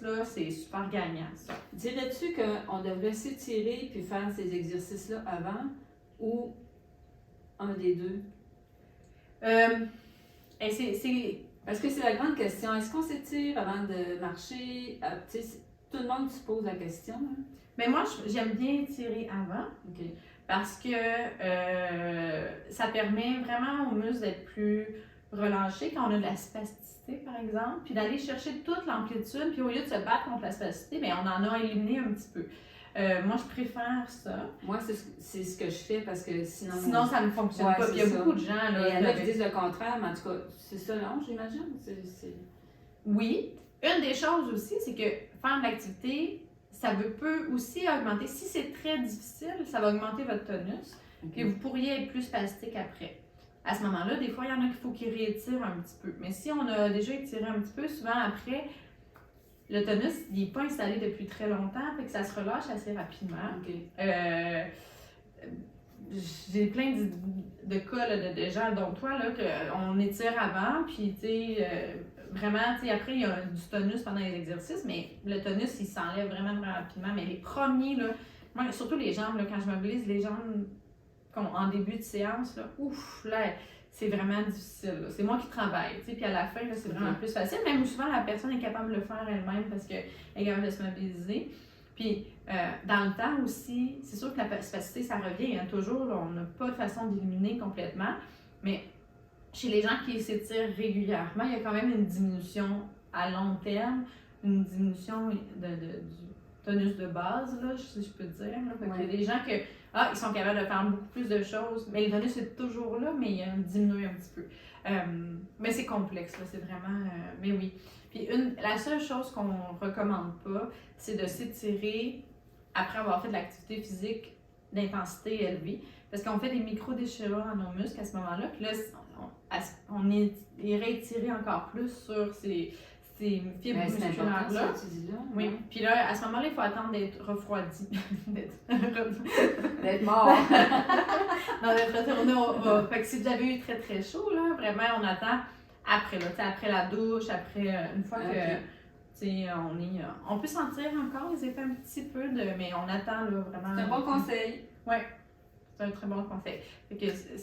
là, c'est super gagnant, ça. Dirais-tu qu'on devrait s'étirer puis faire ces exercices-là avant ou un des deux? Parce que c'est la grande question. Est-ce qu'on s'étire avant de marcher? Tout le monde se pose la question. Hein? Mais moi, j'aime bien étirer avant. Okay. Parce que ça permet vraiment aux muscles d'être plus relâchés quand on a de la spasticité, par exemple, puis d'aller chercher toute l'amplitude, puis au lieu de se battre contre la spasticité, bien, on en a éliminé un petit peu. Moi, je préfère ça. Moi, c'est ce que je fais parce que sinon ça ne fonctionne pas. Puis il y a beaucoup de gens... Là, il y en a qui disent le contraire, mais en tout cas, c'est ça, non, j'imagine? Oui. Une des choses aussi, c'est que faire de l'activité, ça peut aussi augmenter. Si c'est très difficile, ça va augmenter votre tonus. Okay. Puis vous pourriez être plus spastique après. À ce moment-là, des fois, il y en a qu'il faut qu'ils réétirent un petit peu. Mais si on a déjà étiré un petit peu, souvent après, le tonus, il n'est pas installé depuis très longtemps, fait que ça se relâche assez rapidement. Okay. J'ai plein de cas là, de gens, dont toi, là, qu'on étire avant, puis tu sais, vraiment, tu sais, après, il y a du tonus pendant les exercices, mais le tonus, il s'enlève vraiment rapidement. Mais les premiers, là, moi, surtout les jambes, là, quand je mobilise les jambes en début de séance, là, ouf, là, c'est vraiment difficile. C'est moi qui travaille, tu sais, puis à la fin, là, c'est vraiment plus facile. Même souvent, la personne est capable de le faire elle-même parce qu'elle est capable de se mobiliser. Puis, dans le temps aussi, c'est sûr que la spasticité, ça revient, hein, toujours, là, on n'a pas de façon d'éliminer complètement, mais chez les gens qui s'étirent régulièrement, il y a quand même une diminution à long terme, une diminution du tonus de base, là, si je peux dire. Là. Il y a des gens qui ils sont capables de faire beaucoup plus de choses, mais le tonus est toujours là, mais il diminue un petit peu. Mais c'est complexe, là, c'est vraiment... mais oui. Puis la seule chose qu'on ne recommande pas, c'est de s'étirer après avoir fait de l'activité physique d'intensité élevée. Parce qu'on fait des micro-déchirures dans nos muscles à ce moment-là. Puis là, on irait étirer encore plus sur ces fibres musculaires-là. Oui. Puis là, à ce moment-là, il faut attendre d'être refroidi. d'être mort. Non, d'être retourné Fait que si vous avez eu très très chaud, là, vraiment, on attend après, là, après la douche, après une fois que on peut sentir encore les effets un petit peu, mais on attend là, vraiment. C'est un bon conseil. Oui, c'est un très bon conseil. Fait que